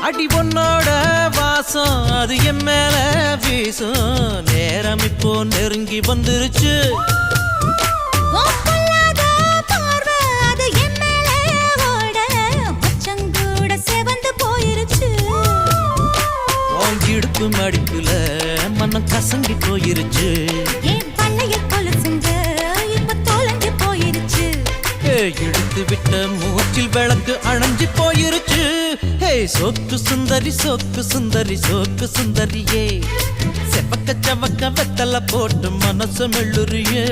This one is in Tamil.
அடி பொன்னோட வாசம் அது என் மேல வீசும். நேரம் இப்போ நெருங்கி வந்துருச்சு. இடுப்பு மடிப்புல மனம் கசங்கி போயிருச்சு. எடுத்து விட்ட மூச்சில் விளக்கு அணைஞ்சு போயிருச்சு. சோக்கு சுந்தரி சோக்கு சுந்தரி சோக்கு சுந்தரியே, செவக்க செவக்க வெத்தல போட்டு மனசு மெல்லுறியே.